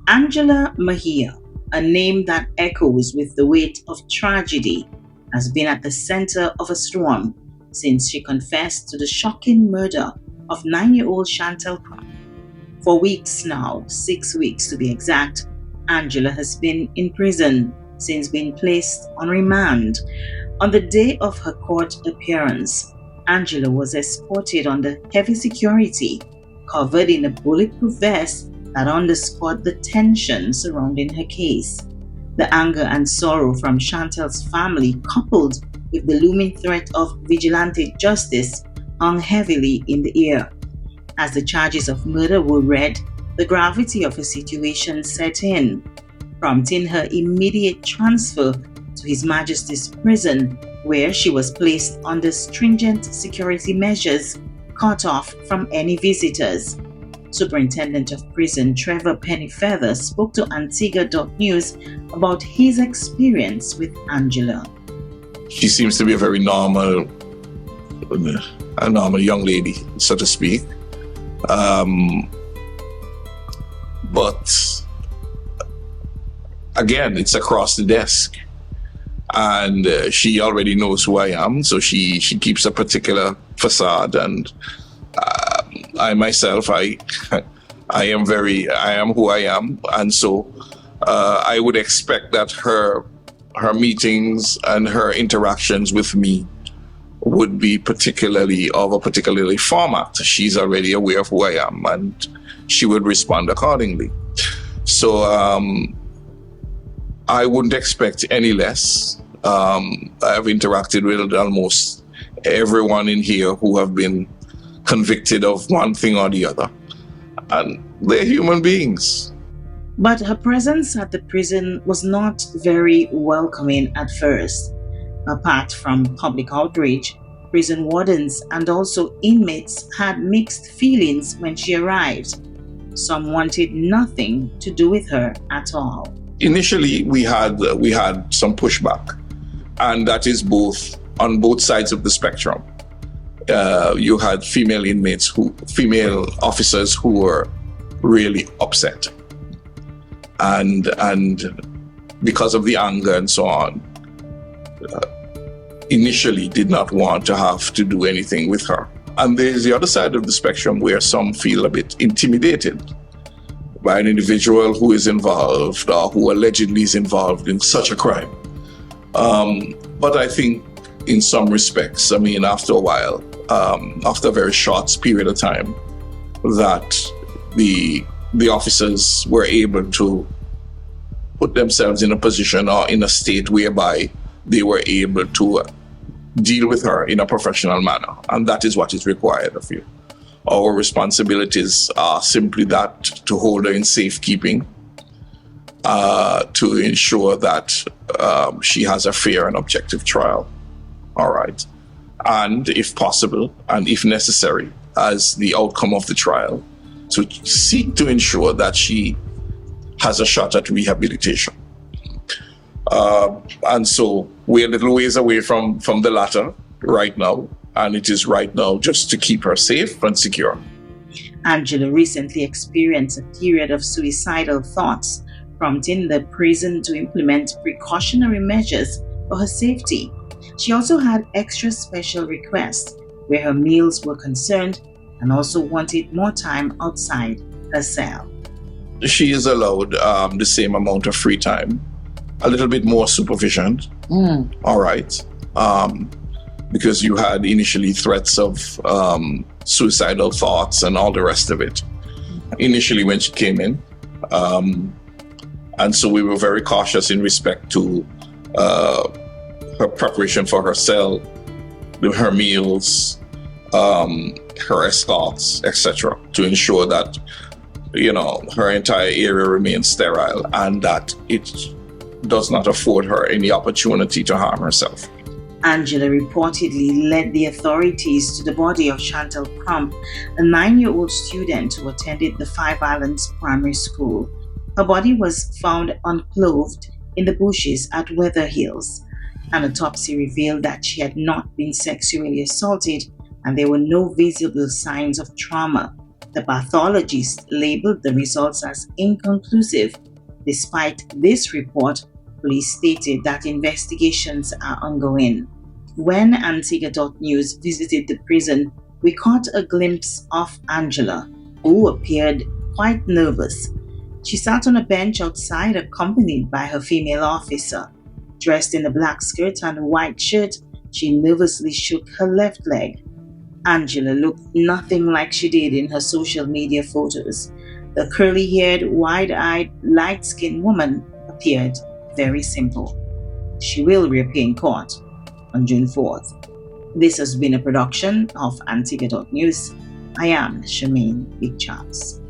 Angela Mejia, a name that echoes with the weight of tragedy, has been at the center of a storm since she confessed to the shocking murder of 9-year-old Chantel Crump. For weeks now, 6 weeks to be exact, Angela has been in prison since being placed on remand. On the day of her court appearance, Angela was escorted under heavy security, covered in a bulletproof vest that underscored the tension surrounding her case. The anger and sorrow from Chantel's family, coupled with the looming threat of vigilante justice, hung heavily in the air. As the charges of murder were read, the gravity of her situation set in, prompting her immediate transfer to His Majesty's prison, where she was placed under stringent security measures, cut off from any visitors. Superintendent of Prison Trevor Pennyfeather spoke to Antigua.news about his experience with Angela. She seems to be a very normal young lady, so to speak. But again, it's across the desk. And she already knows who I am, so she keeps a particular facade. And I myself, I am who I am, and so I would expect that her meetings and her interactions with me would be particularly of a particularly format. She's already aware of who I am, and she would respond accordingly. So I wouldn't expect any less. I've interacted with almost everyone in here who have been convicted of one thing or the other, and they're human beings. But her presence at the prison was not very welcoming at first. Apart from public outrage, prison wardens and also inmates had mixed feelings when she arrived. Some wanted nothing to do with her at all. Initially, we had some pushback, and that is on both sides of the spectrum. You had female officers who were really upset, and because of the anger and so on, initially did not want to have to do anything with her. And there's the other side of the spectrum where some feel a bit intimidated by an individual who is involved or who allegedly is involved in such a crime. But I think in some respects, after a while, after a very short period of time, that the officers were able to put themselves in a position or in a state whereby they were able to deal with her in a professional manner. And that is what is required of you. Our responsibilities are simply that, to hold her in safekeeping, to ensure that she has a fair and objective trial. All right. And if possible, and if necessary, as the outcome of the trial, to seek to ensure that she has a shot at rehabilitation. And so we're a little ways away from the latter right now, and it is right now just to keep her safe and secure. Angela recently experienced a period of suicidal thoughts, prompting the prison to implement precautionary measures for her safety. She also had extra special requests where her meals were concerned and also wanted more time outside her cell. She is allowed the same amount of free time, a little bit more supervision. All right. Because you had initially threats of suicidal thoughts and all the rest of it initially when she came in. And so we were very cautious in respect to her preparation for her cell, her meals, her escorts, etc., to ensure that, her entire area remains sterile and that it does not afford her any opportunity to harm herself. Angela reportedly led the authorities to the body of Chantel Crump, a 9-year-old student who attended the Five Islands Primary School. Her body was found unclothed in the bushes at Weather Hills. An autopsy revealed that she had not been sexually assaulted and there were no visible signs of trauma. The pathologist labeled the results as inconclusive. Despite this report, police stated that investigations are ongoing. When Antigua.news visited the prison, we caught a glimpse of Angela, who appeared quite nervous. She sat on a bench outside, accompanied by her female officer. Dressed in a black skirt and a white shirt, she nervously shook her left leg. Angela looked nothing like she did in her social media photos. The curly-haired, wide-eyed, light-skinned woman appeared very simple. She will reappear in court on June 4th. This has been a production of Antigua.news. I am Charmaine Big Charles.